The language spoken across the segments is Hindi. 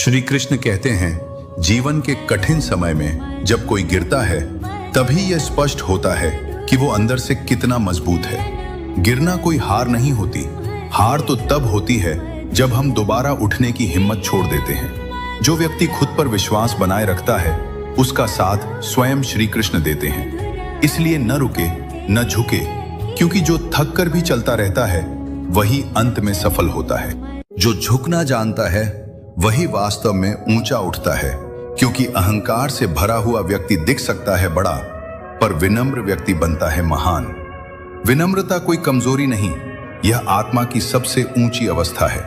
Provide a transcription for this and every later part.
श्री कृष्ण कहते हैं, जीवन के कठिन समय में जब कोई गिरता है तभी यह स्पष्ट होता है कि वो अंदर से कितना मजबूत है। गिरना कोई हार नहीं होती। हार तो तब होती है जब हम दोबारा उठने की हिम्मत छोड़ देते हैं। जो व्यक्ति खुद पर विश्वास बनाए रखता है उसका साथ स्वयं श्री कृष्ण देते हैं। इसलिए न रुके न झुके, क्योंकि जो थक कर भी चलता रहता है वही अंत में सफल होता है। जो झुकना जानता है वही वास्तव में ऊंचा उठता है, क्योंकि अहंकार से भरा हुआ व्यक्ति दिख सकता है बड़ा, पर विनम्र व्यक्ति बनता है महान। विनम्रता कोई कमजोरी नहीं, यह आत्मा की सबसे ऊंची अवस्था है।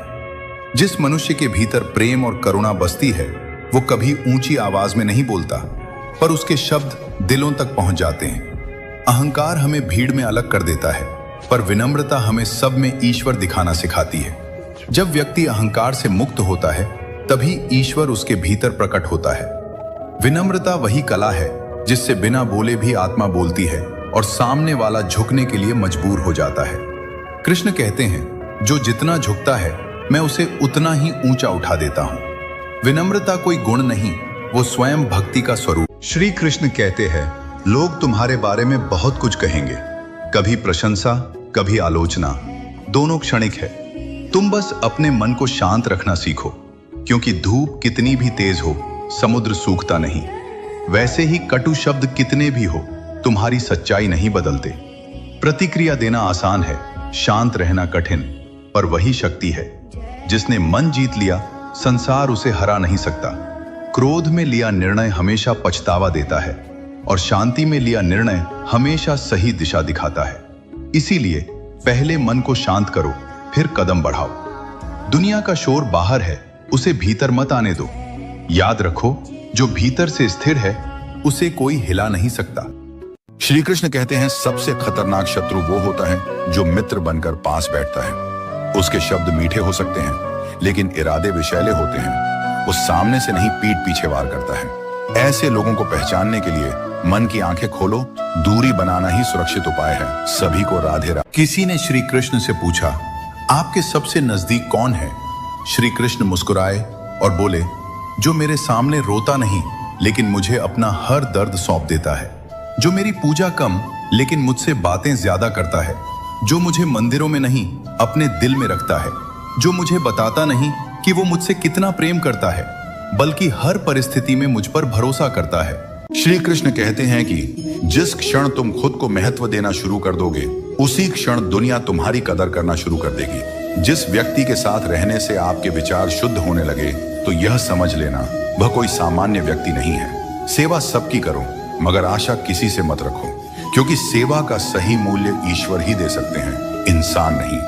जिस मनुष्य के भीतर प्रेम और करुणा बसती है वो कभी ऊंची आवाज में नहीं बोलता, पर उसके शब्द दिलों तक पहुंच जाते हैं। अहंकार हमें भीड़ में अलग कर देता है, पर विनम्रता हमें सब में ईश्वर दिखाना सिखाती है। जब व्यक्ति अहंकार से मुक्त होता है तभी ईश्वर उसके भीतर प्रकट होता है। विनम्रता वही कला है जिससे बिना बोले भी आत्मा बोलती है और सामने वाला झुकने के लिए मजबूर हो जाता है। कृष्ण कहते हैं, जो जितना झुकता है मैं उसे उतना ही ऊंचा उठा देता हूं। विनम्रता कोई गुण नहीं, वो स्वयं भक्ति का स्वरूप। श्री कृष्ण कहते हैं, लोग तुम्हारे बारे में बहुत कुछ कहेंगे, कभी प्रशंसा कभी आलोचना, दोनों क्षणिक है। तुम बस अपने मन को शांत रखना सीखो, क्योंकि धूप कितनी भी तेज हो समुद्र सूखता नहीं। वैसे ही कटु शब्द कितने भी हो तुम्हारी सच्चाई नहीं बदलते। प्रतिक्रिया देना आसान है, शांत रहना कठिन, पर वही शक्ति है। जिसने मन जीत लिया संसार उसे हरा नहीं सकता। क्रोध में लिया निर्णय हमेशा पछतावा देता है और शांति में लिया निर्णय हमेशा सही दिशा दिखाता है। इसीलिए पहले मन को शांत करो, फिर कदम बढ़ाओ। दुनिया का शोर बाहर है, उसे भीतर मत आने दो। याद रखो, जो भीतर से स्थिर है उसे कोई हिला नहीं सकता। श्री कृष्ण कहते हैं, सबसे खतरनाक शत्रु वो होता है जो मित्र बनकर पास बैठता है। उसके शब्द मीठे हो सकते हैं लेकिन इरादे विषैले होते हैं। वो सामने से नहीं पीठ पीछे वार करता है। ऐसे लोगों को पहचानने के लिए मन की आंखें खोलो, दूरी बनाना ही सुरक्षित उपाय है। सभी को राधे राधे। किसी ने श्री कृष्ण से पूछा, आपके सबसे नजदीक कौन है? श्री कृष्ण मुस्कुराए और बोले, जो मेरे सामने रोता नहीं लेकिन मुझे अपना हर दर्द सौंप देता है। जो मेरी पूजा कम लेकिन मुझसे बातें ज्यादा करता है। जो मुझे मंदिरों में नहीं अपने दिल में रखता है। जो मुझे बताता नहीं कि वो मुझसे कितना प्रेम करता है, बल्कि हर परिस्थिति में मुझ पर भरोसा करता है। श्री कृष्ण कहते हैं कि जिस क्षण तुम खुद को महत्व देना शुरू कर दोगे उसी क्षण दुनिया तुम्हारी कदर करना शुरू कर देगी। जिस व्यक्ति के साथ रहने से आपके विचार शुद्ध होने लगे तो यह समझ लेना वह कोई सामान्य व्यक्ति नहीं है। सेवा सबकी करो, मगर आशा किसी से मत रखो, क्योंकि सेवा का सही मूल्य ईश्वर ही दे सकते हैं, इंसान नहीं।